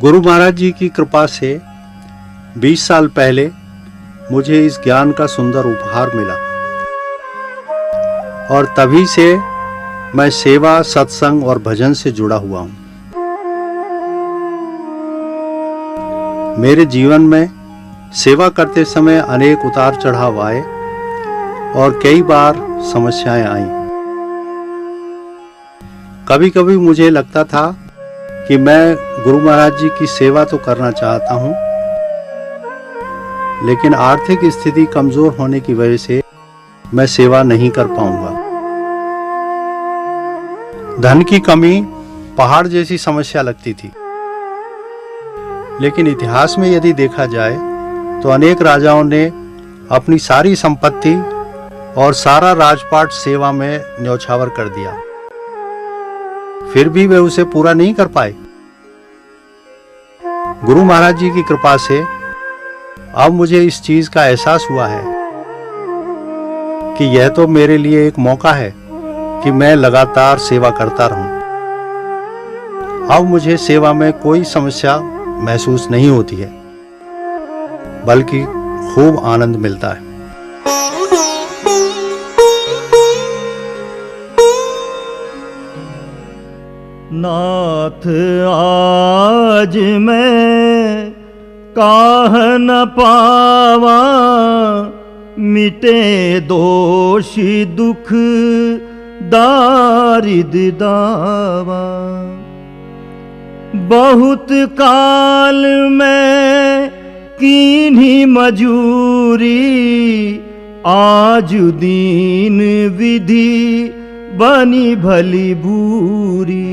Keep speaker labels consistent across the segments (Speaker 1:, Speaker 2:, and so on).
Speaker 1: गुरु महाराज जी की कृपा से 20 साल पहले मुझे इस ज्ञान का सुंदर उपहार मिला और तभी से मैं सेवा, सत्संग और भजन से जुड़ा हुआ हूँ। मेरे जीवन में सेवा करते समय अनेक उतार चढ़ाव आए और कई बार समस्याएं आईं। कभी कभी मुझे लगता था कि मैं गुरु महाराज जी की सेवा तो करना चाहता हूँ, लेकिन आर्थिक स्थिति कमजोर होने की वजह से मैं सेवा नहीं कर पाऊंगा। धन की कमी पहाड़ जैसी समस्या लगती थी, लेकिन इतिहास में यदि देखा जाए तो अनेक राजाओं ने अपनी सारी संपत्ति और सारा राजपाट सेवा में न्यौछावर कर दिया, फिर भी वे उसे पूरा नहीं कर पाए। गुरु महाराज जी की कृपा से अब मुझे इस चीज का एहसास हुआ है कि यह तो मेरे लिए एक मौका है कि मैं लगातार सेवा करता रहूं। अब मुझे सेवा में कोई समस्या महसूस नहीं होती है, बल्कि खूब आनंद मिलता है।
Speaker 2: नाथ आज मैं काह न पावा, मिटे दोष दुख दारिद दावा। बहुत काल में कीन्ही मजूरी, आज दीन विधि बनी भली भूरी।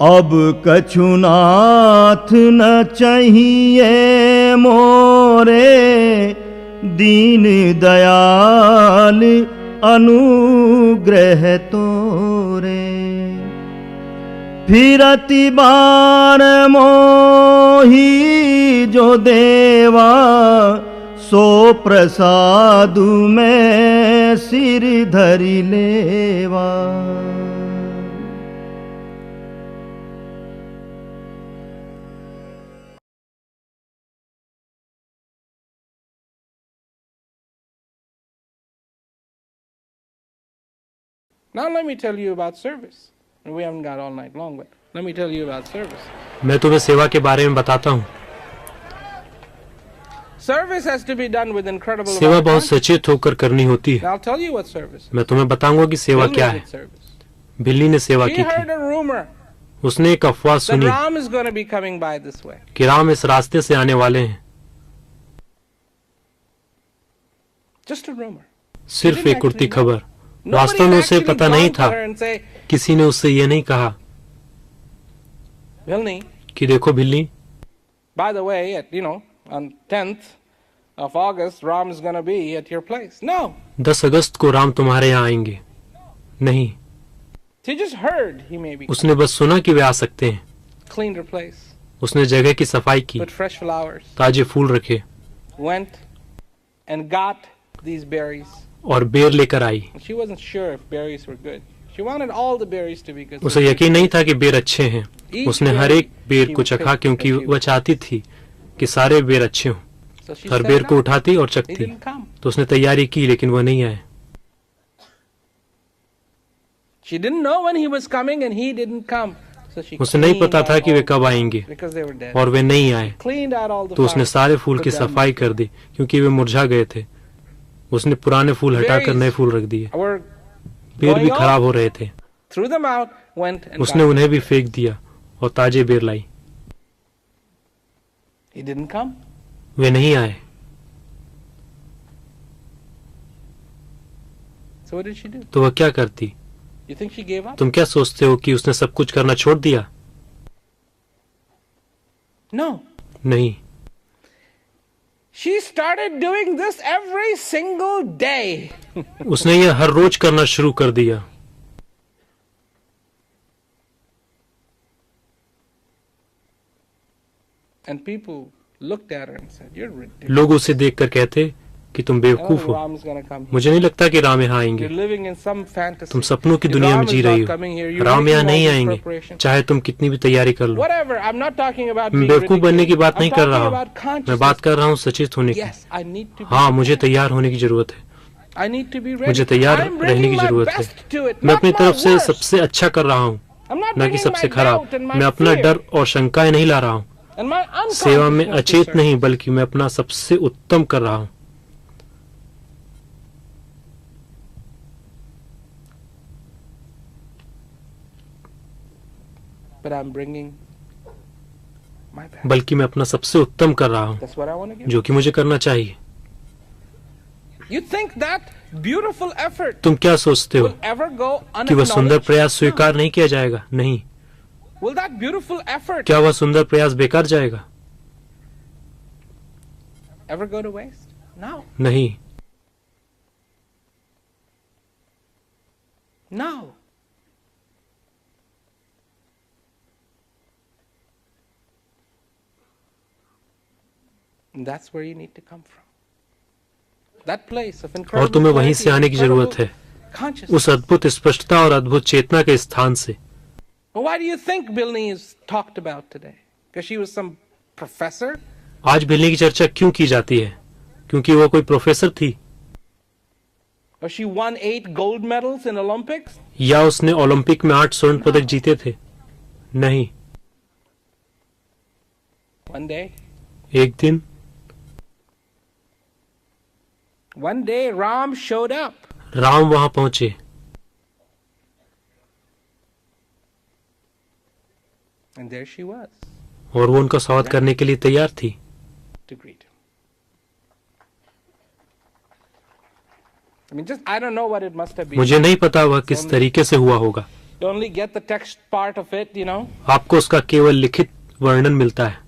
Speaker 2: अब कछु नाथ न चाहिए मोरे, दीन दयाल अनुग्रह तोरे। फिरति बार मोही जो देवा, सो प्रसादु में सिर धरि लेवा।
Speaker 3: Now let me tell you about service. We haven't got all night long, but let me tell you about service.
Speaker 4: मैं तुम्हें सेवा के बारे में बताता हूँ।
Speaker 3: Service has to be done with incredible
Speaker 4: सेवा बहुत सचेत होकर करनी होती है।
Speaker 3: I'll tell you what service.
Speaker 4: मैं तुम्हें बताऊंगा कि सेवा क्या है। बिल्ली ने सेवा की थी। उसने एक अफवाह सुनी कि राम इस रास्ते से आने वाले हैं। सिर्फ एक उड़ती खबर, वास्तव में उसे पता नहीं था। किसी ने उससे यह नहीं कहा कि देखो बिल्ली,
Speaker 3: by the way, on 10th of August, Ram is going to be at your place. No.
Speaker 4: 10 अगस्त को राम तुम्हारे यहाँ आएंगे। नहीं,
Speaker 3: He just heard he may be.
Speaker 4: उसने बस सुना कि वे आ सकते हैं।
Speaker 3: Cleaned her place.
Speaker 4: उसने जगह की सफाई की,
Speaker 3: Put fresh flowers.
Speaker 4: ताजे फूल रखे,
Speaker 3: Went and got these berries.
Speaker 4: और बेर लेकर आई।
Speaker 3: She wasn't sure if berries were good. She wanted all the berries to be good.
Speaker 4: उसे यकीन नहीं था कि बेर अच्छे हैं। उसने हर एक बेर को चखा क्योंकि वह चाहती थी कि सारे बेर अच्छे हों। हर बेर को उठाती और चखती। तो उसने तैयारी की, लेकिन वह नहीं आए। उसे नहीं पता था कि वे कब आएंगे और वे नहीं आए। तो उसने सारे फूल की सफाई कर दी क्योंकि वे मुरझा गए थे। उसने पुराने फूल हटाकर नए फूल रख दिए। बेर भी खराब हो रहे थे। उसने उन्हें भी फेंक दिया और ताजे बेर लाई। वे नहीं आए। तो वह क्या करती? तुम क्या सोचते हो कि उसने सब कुछ करना छोड़ दिया? नहीं।
Speaker 3: She started doing this every single day.
Speaker 4: उसने यह हर रोज करना शुरू कर दिया।
Speaker 3: And people looked at her and said, "You're ridiculous."
Speaker 4: लोग उसे देखकर कहते, कि तुम
Speaker 3: I don't
Speaker 4: बेवकूफ
Speaker 3: think
Speaker 4: हो।
Speaker 3: Ram's gonna come here.
Speaker 4: मुझे नहीं लगता कि राम यहाँ आएंगे।
Speaker 3: You're living in some fantasy.
Speaker 4: तुम सपनों की
Speaker 3: If
Speaker 4: दुनिया में
Speaker 3: Ram
Speaker 4: जी
Speaker 3: is
Speaker 4: रही
Speaker 3: not
Speaker 4: हो।
Speaker 3: coming here, you're
Speaker 4: राम यहाँ
Speaker 3: making all
Speaker 4: नहीं
Speaker 3: this
Speaker 4: आएंगे,
Speaker 3: preparation.
Speaker 4: चाहे तुम कितनी भी तैयारी कर लो।
Speaker 3: Whatever. I'm not talking about
Speaker 4: मैं
Speaker 3: being
Speaker 4: बेवकूफ बनने की बात
Speaker 3: ridiculous.
Speaker 4: नहीं
Speaker 3: I'm
Speaker 4: कर रहा
Speaker 3: talking
Speaker 4: हूँ,
Speaker 3: about
Speaker 4: मैं बात
Speaker 3: consciousness.
Speaker 4: कर रहा हूँ सचेत होने की।
Speaker 3: Yes, I need to be
Speaker 4: हाँ, मुझे
Speaker 3: prepared.
Speaker 4: तैयार होने की जरूरत है,
Speaker 3: I need to be ready.
Speaker 4: मुझे तैयार
Speaker 3: I'm
Speaker 4: रहने
Speaker 3: bringing
Speaker 4: की
Speaker 3: my
Speaker 4: जरूरत है।
Speaker 3: best to it,
Speaker 4: मैं
Speaker 3: not
Speaker 4: अपनी
Speaker 3: my
Speaker 4: तरफ से
Speaker 3: worst.
Speaker 4: सबसे अच्छा कर रहा हूँ,
Speaker 3: I'm not
Speaker 4: न कि
Speaker 3: bringing
Speaker 4: सबसे
Speaker 3: my
Speaker 4: खराब।
Speaker 3: doubt and my
Speaker 4: मैं अपना
Speaker 3: fear
Speaker 4: डर और शंकाएं नहीं ला रहा हूँ,
Speaker 3: and my
Speaker 4: सेवा में
Speaker 3: unconsciousness to
Speaker 4: अचेत
Speaker 3: serve.
Speaker 4: नहीं, बल्कि मैं अपना सबसे उत्तम कर रहा हूँ।
Speaker 3: But I'm bringing my best.
Speaker 4: बल्कि मैं अपना सबसे उत्तम कर रहा हूँ,
Speaker 3: That's what I want to give.
Speaker 4: जो कि मुझे करना चाहिए।
Speaker 3: You think that beautiful effort
Speaker 4: तुम क्या सोचते हो
Speaker 3: will ever go
Speaker 4: कि वह सुंदर
Speaker 3: unacknowledged?
Speaker 4: प्रयास स्वीकार नहीं किया जाएगा? नहीं।
Speaker 3: Will that beautiful effort
Speaker 4: क्या वह सुंदर प्रयास बेकार जाएगा?
Speaker 3: ever go to waste? No.
Speaker 4: नहीं।
Speaker 3: No. And that's where you need to come from. That place of
Speaker 4: और
Speaker 3: incredible
Speaker 4: तुम्हें वहीं
Speaker 3: clarity,
Speaker 4: से आने की जरूरत है,
Speaker 3: incredible consciousness.
Speaker 4: उस अद्भुत स्पष्टता और अद्भुत चेतना के स्थान से।
Speaker 3: Well, why do you think Bilney is talked about today? Because she was some professor?
Speaker 4: आज बिलनी की चर्चा क्यों की जाती है? क्योंकि वह कोई प्रोफेसर थी,
Speaker 3: Or she won 8 gold medals in Olympics?
Speaker 4: या उसने ओलंपिक में 8 स्वर्ण पदक जीते थे? नहीं।
Speaker 3: One day.
Speaker 4: एक दिन
Speaker 3: One day Ram showed up.
Speaker 4: Ram वहां पहुंचे
Speaker 3: And there she was
Speaker 4: और वो उनका स्वागत करने के लिए तैयार थी।
Speaker 3: to greet him. I mean, I don't know what it must have been.
Speaker 4: मुझे नहीं पता वह किस तरीके से हुआ होगा।
Speaker 3: You only get the text part of it, you know.
Speaker 4: आपको उसका केवल लिखित वर्णन मिलता है,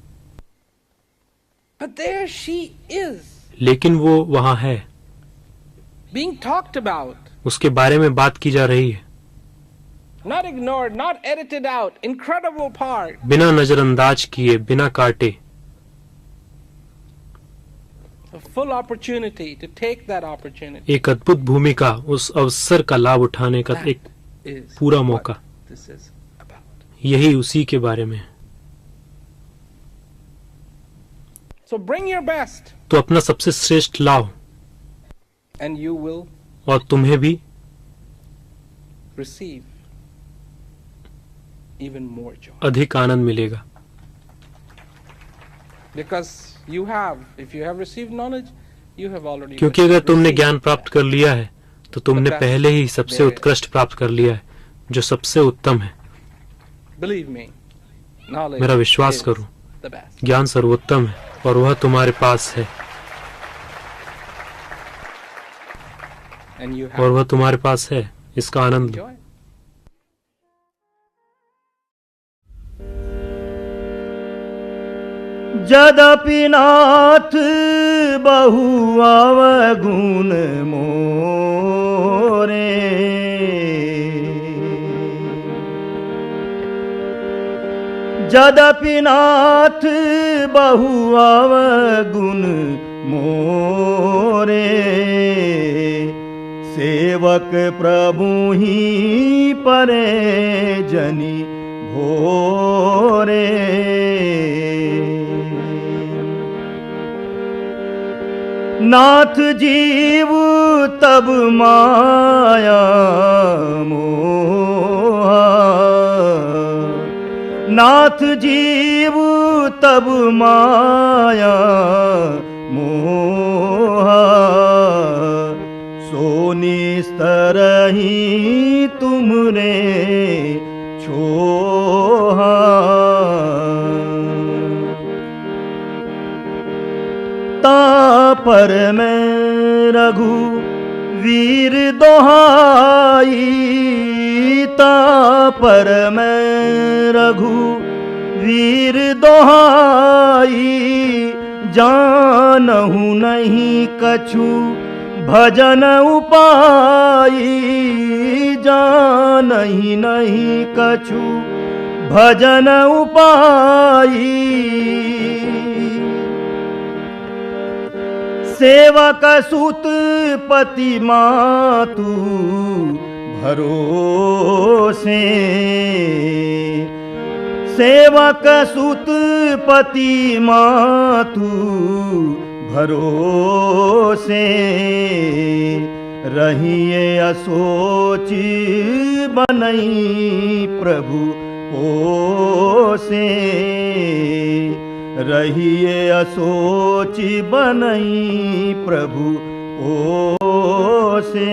Speaker 3: But there she is,
Speaker 4: लेकिन वो वहां है,
Speaker 3: being talked about,
Speaker 4: उसके बारे में बात की जा रही है,
Speaker 3: not ignored, not edited out. Incredible part.
Speaker 4: बिना नजरअंदाज किए, बिना काटे।
Speaker 3: A full opportunity to take that opportunity.
Speaker 4: एक अद्भुत भूमिका, उस अवसर का लाभ उठाने का एक
Speaker 3: Is
Speaker 4: पूरा
Speaker 3: what
Speaker 4: मौका।
Speaker 3: this is about.
Speaker 4: यही उसी के बारे में है।
Speaker 3: So bring your best,
Speaker 4: तो अपना सबसे श्रेष्ठ लाओ
Speaker 3: and you will
Speaker 4: और तुम्हें भी
Speaker 3: receive even more joy.
Speaker 4: अधिक आनंद मिलेगा,
Speaker 3: Because you have, if you have received knowledge, you have already
Speaker 4: क्योंकि अगर तुमने
Speaker 3: received
Speaker 4: ज्ञान प्राप्त कर लिया है तो तुमने पहले ही सबसे उत्कृष्ट प्राप्त कर लिया है, जो सबसे उत्तम है।
Speaker 3: Believe me, knowledge
Speaker 4: मेरा विश्वास
Speaker 3: is
Speaker 4: करो,
Speaker 3: the best.
Speaker 4: ज्ञान सर्वोत्तम है और वह तुम्हारे पास है,
Speaker 3: And you
Speaker 4: और
Speaker 3: have
Speaker 4: वह तुम्हारे पास है। इसका आनंद लो।
Speaker 3: joy.
Speaker 2: जदपि नाथ बहु अवगुण मोरे, जदपि नाथ बहु अवगुण मोरे, सेवक प्रभु ही परे जनि भोरे। नाथ जीव तब माया मोहा, नाथ जीव तब माया मोहा, सो निस्तरहि तुमरे छोहा। पर मैं रघु वीर दोहाई, पर मैं रघु वीर दोहाई, जानहु नहीं कछु भजन उपाई, जानहि नहीं कछु भजन उपाई। सेवक सुत पति मातु भरोसे, सेवक सुत पति मातु भरोसे, रहिए असोच बनई प्रभु पोसे, रहिए असोच बनई प्रभु पोसे।